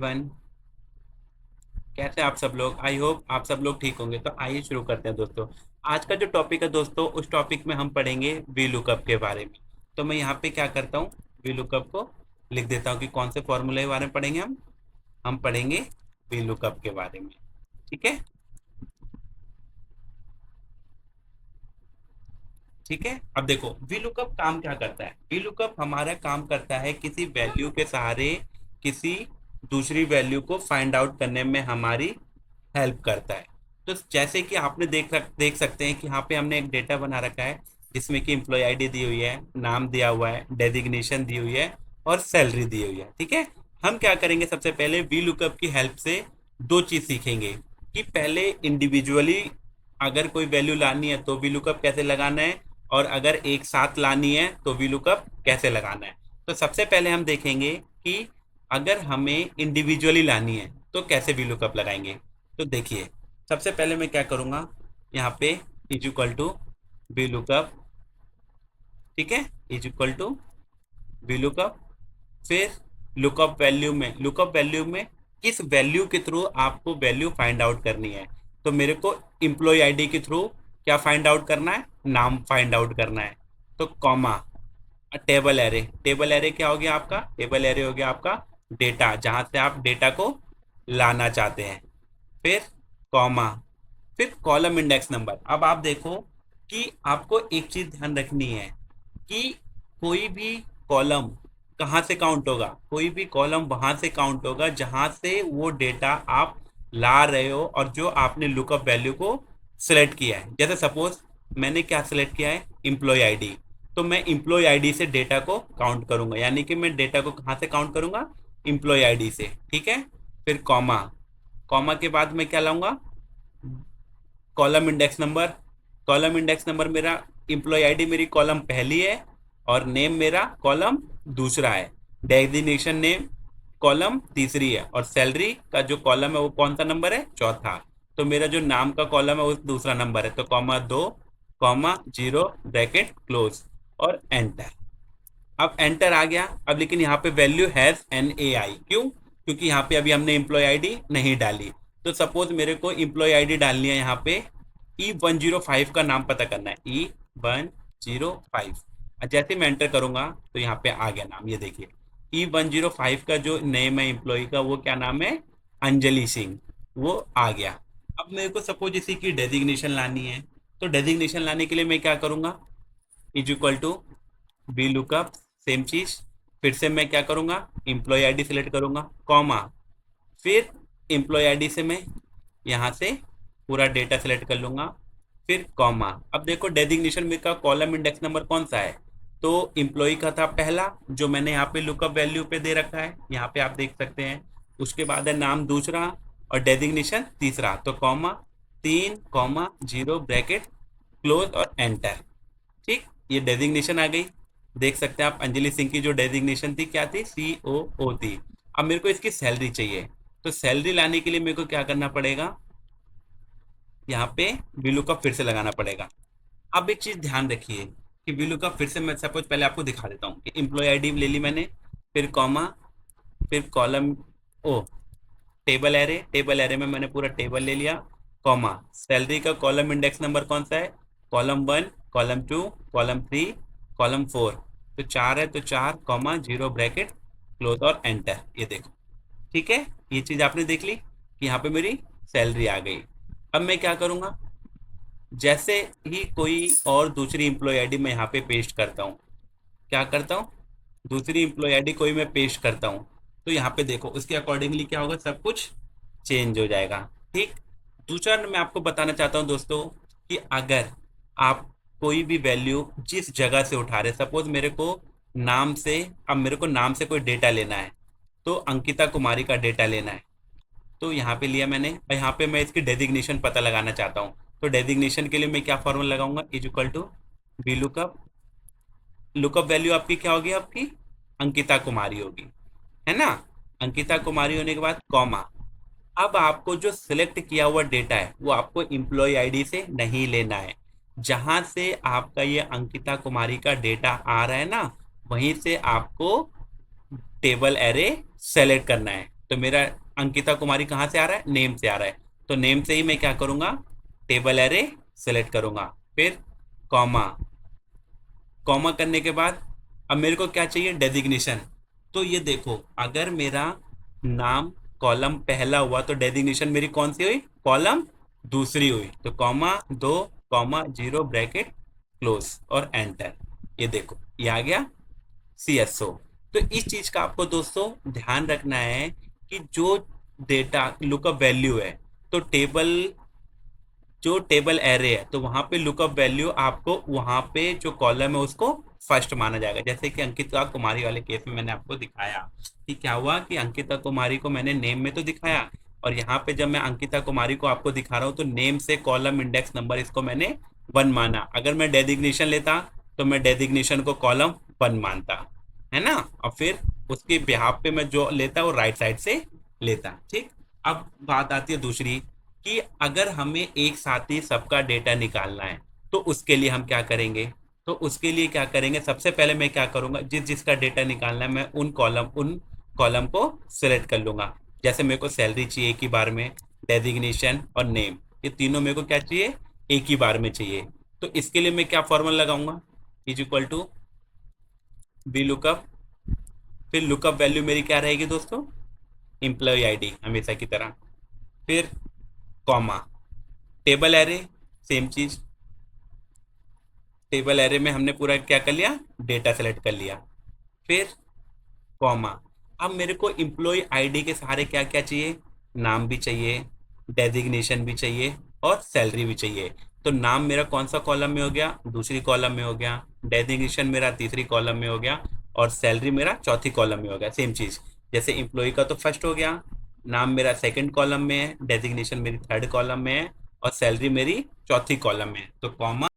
One. कैसे आप सब लोग? आई होप आप सब लोग ठीक होंगे। तो आइए शुरू करते हैं दोस्तों। आज का जो टॉपिक है दोस्तों, उस टॉपिक में हम पढ़ेंगे वी लुकअप के बारे में। तो मैं यहाँ पे क्या करता हूँ, वी लुकअप को लिख देता हूँ कि कौन से फॉर्मूले के बारे में पढ़ेंगे हम पढ़ेंगे वी लुकअप के बारे में। ठीक है, ठीक है। अब देखो वी लुकअप काम क्या करता है। वी लुकअप हमारा काम करता है किसी वैल्यू के सहारे किसी दूसरी वैल्यू को फाइंड आउट करने में हमारी हेल्प करता है। तो जैसे कि आपने देख सकते हैं कि यहाँ पे हमने एक डेटा बना रखा है जिसमें कि एम्प्लॉय आईडी दी हुई है, नाम दिया हुआ है, डेजिग्नेशन दी हुई है और सैलरी दी हुई है। ठीक है, हम क्या करेंगे, सबसे पहले वी लुकअप की हेल्प से दो चीज सीखेंगे कि पहले इंडिविजुअली अगर कोई वैल्यू लानी है तो वी लुकअप कैसे लगाना है, और अगर एक साथ लानी है तो वी लुकअप कैसे लगाना है। तो सबसे पहले हम देखेंगे कि अगर हमें इंडिविजुअली लानी है तो कैसे वी लुकअप लगाएंगे। तो देखिए, सबसे पहले मैं क्या करूँगा, यहाँ पे is equal to V lookup. ठीक है, is equal to V lookup. फिर लुकअप वैल्यू में किस वैल्यू के थ्रू आपको वैल्यू फाइंड आउट करनी है। तो मेरे को एम्प्लॉय आईडी के थ्रू क्या फाइंड आउट करना है, नाम फाइंड आउट करना है। तो कॉमा टेबल एरे क्या हो गया आपका, टेबल एरे हो गया आपका डेटा, जहां से आप डेटा को लाना चाहते हैं। फिर कॉमा, फिर कॉलम इंडेक्स नंबर। अब आप देखो कि आपको एक चीज ध्यान रखनी है कि कोई भी कॉलम कहाँ से काउंट होगा, कोई भी कॉलम वहां से काउंट होगा जहां से वो डेटा आप ला रहे हो और जो आपने लुकअप वैल्यू को सिलेक्ट किया है। जैसे सपोज मैंने क्या सिलेक्ट किया है, एम्प्लॉय आईडी। तो मैं एम्प्लॉय आईडी से डेटा को काउंट करूंगा, यानी कि मैं डेटा को कहाँ से काउंट करूंगा, एम्प्लॉय आईडी से। ठीक है, फिर कॉमा, कॉमा के बाद मैं क्या लाऊंगा, column index number. Column index number मेरा, एम्प्लॉय आईडी मेरी कॉलम पहली है और नेम मेरा कॉलम दूसरा है। डेजिग्नेशन नेम कॉलम तीसरी है और सैलरी का जो कॉलम है वो कौन सा नंबर है, चौथा। तो मेरा जो नाम का कॉलम है वो दूसरा नंबर है। तो कॉमा दो, कॉमा जीरो, ब्रैकेट क्लोज और एंटर। अब एंटर आ गया। अब लेकिन यहाँ पे वैल्यू हैज एन ए आई, क्यों? क्योंकि यहाँ पे अभी हमने एम्प्लॉय आईडी नहीं डाली। तो सपोज मेरे को एम्प्लॉय आईडी डालनी है, यहाँ पे E105 का नाम पता करना है, E105। जैसे मैं एंटर करूंगा तो यहाँ पे आ गया नाम, ये देखिए E105 का जो नेम है एम्प्लॉय का वो क्या नाम है, अंजलि सिंह, वो आ गया। अब मेरे को सपोज इसी की डेजिग्नेशन लानी है। तो डेजिग्नेशन लाने के लिए मैं क्या करूंगा, is equal to V lookup, same चीज। फिर से मैं क्या करूंगा, एम्प्लॉय आईडी सेलेक्ट करूंगा, कॉमा, फिर एम्प्लॉय आईडी से मैं यहाँ से पूरा डेटा सेलेक्ट कर लूंगा, फिर कॉमा। अब देखो डेजिग्नेशन में का कॉलम इंडेक्स नंबर कौन सा है, तो एम्प्लॉय का था पहला जो मैंने यहाँ पे लुकअप वैल्यू पे दे रखा है, यहाँ पे आप देख सकते हैं। उसके बाद है नाम दूसरा और डेजिग्नेशन तीसरा। तो कॉमा, तीन कॉमा जीरो, ब्रैकेट क्लोज और एंटर। ठीक, ये डेजिग्नेशन आ गई। देख सकते हैं आप, अंजलि सिंह की जो डेजिग्नेशन थी क्या थी, COO थी। अब मेरे को इसकी सैलरी चाहिए। तो सैलरी लाने के लिए मेरे को क्या करना पड़ेगा, यहाँ पे वीलू का फिर से लगाना पड़ेगा। अब एक चीज ध्यान रखिए कि वीलू का फिर से मैं सपोज पहले आपको दिखा देता हूँ कि एम्प्लॉय आईडी ले ली मैंने, फिर कॉमा, फिर कॉलम, ओ टेबल एरे में मैंने पूरा टेबल ले लिया, कॉमा, सैलरी का कॉलम इंडेक्स नंबर कौन सा है, कॉलम 1, कॉलम 2, कॉलम 3, कॉलम 4। तो चार है तो चार, कॉमा जीरो, ब्रैकेट क्लोज और एंटर। ये देखो, ठीक है, ये चीज आपने देख ली कि यहाँ पे मेरी सैलरी आ गई। अब मैं क्या करूंगा, जैसे ही कोई और दूसरी एम्प्लॉय आईडी मैं यहाँ पे पेस्ट करता हूँ, क्या करता हूँ, दूसरी एम्प्लॉय आईडी कोई मैं पेस्ट करता हूँ, तो यहाँ पे देखो उसके अकॉर्डिंगली क्या होगा, सब कुछ चेंज हो जाएगा। ठीक, दूसरा मैं आपको बताना चाहता हूँ दोस्तों कि अगर आप कोई भी वैल्यू जिस जगह से उठा रहे, सपोज मेरे को नाम से, अब मेरे को नाम से कोई डेटा लेना है, तो अंकिता कुमारी का डेटा लेना है। तो यहाँ पे लिया मैंने और यहाँ पे मैं इसकी डेजिग्नेशन पता लगाना चाहता हूँ। तो डेजिग्नेशन के लिए मैं क्या फॉर्मूला लगाऊंगा, is equal to V lookup. Lookup value आपकी क्या होगी, आपकी अंकिता कुमारी होगी, है ना। अंकिता कुमारी होने के बाद कॉमा। अब आपको जो सिलेक्ट किया हुआ डेटा है वो आपको एम्प्लॉय आईडी से नहीं लेना है, जहां से आपका ये अंकिता कुमारी का डेटा आ रहा है ना, वहीं से आपको टेबल एरे सेलेक्ट करना है। तो मेरा अंकिता कुमारी कहाँ से आ रहा है, नेम से आ रहा है, तो नेम से ही मैं क्या करूंगा, टेबल एरे सेलेक्ट करूंगा, फिर कॉमा, कॉमा करने के बाद अब मेरे को क्या चाहिए, डेजिग्नेशन। तो ये देखो, अगर मेरा नाम कॉलम पहला हुआ तो डेजिग्नेशन मेरी कौन सी हुई, कॉलम दूसरी हुई। तो कॉमा 2 कॉमा 0 ब्रैकेट क्लोज और एंटर। ये देखो ये आ गया CSO। तो इस चीज का आपको दोस्तों ध्यान रखना है कि जो डेटा लुकअप वैल्यू है, तो जो टेबल एरे है तो वहां पे लुकअप वैल्यू आपको वहां पे जो कॉलम है उसको फर्स्ट माना जाएगा। जैसे कि अंकिता कुमारी वाले केस में मैंने आपको दिखाया कि क्या हुआ कि अंकिता कुमारी को मैंने नेम में तो दिखाया, और यहाँ पे जब मैं अंकिता कुमारी को आपको दिखा रहा हूँ तो नेम से कॉलम इंडेक्स नंबर इसको मैंने 1 माना। अगर मैं डेजिग्नेशन लेता तो मैं डेजिग्नेशन को कॉलम 1 मानता, है ना, और फिर उसके बिहाफ पे मैं जो लेता वो राइट साइड से लेता। ठीक, अब बात आती है दूसरी कि अगर हमें एक साथ ही सबका डेटा निकालना है तो उसके लिए हम क्या करेंगे। तो उसके लिए क्या करेंगे, सबसे पहले मैं क्या करूंगा, जिसका डेटा निकालना है मैं उन कॉलम को सिलेक्ट कर लूंगा। जैसे मेरे को सैलरी चाहिए एक ही बार में, डेजिग्नेशन और नेम, ये तीनों मेरे को क्या चाहिए, एक ही बार में चाहिए। तो इसके लिए मैं क्या फॉर्मूला लगाऊंगा, is equal to V lookup, फिर लुकअप वैल्यू मेरी क्या रहेगी दोस्तों, एम्प्लॉय आईडी हमेशा की तरह, फिर कॉमा, टेबल एरे, सेम चीज, टेबल एरे में हमने पूरा क्या कर लिया, डेटा सेलेक्ट कर लिया, फिर कॉमा। अब मेरे को एम्प्लॉय आईडी के सहारे क्या क्या चाहिए, नाम भी चाहिए, डेजिग्नेशन भी चाहिए और सैलरी भी चाहिए। तो नाम मेरा कौन सा कॉलम में हो गया, दूसरी कॉलम में हो गया, डेजिग्नेशन मेरा तीसरी कॉलम में हो गया और सैलरी मेरा चौथी कॉलम में हो गया। सेम चीज, जैसे एम्प्लॉय का तो फर्स्ट हो गया, नाम मेरा सेकंड कॉलम में है, डेजिग्नेशन मेरी थर्ड कॉलम में है और सैलरी मेरी चौथी कॉलम में है। तो कॉमा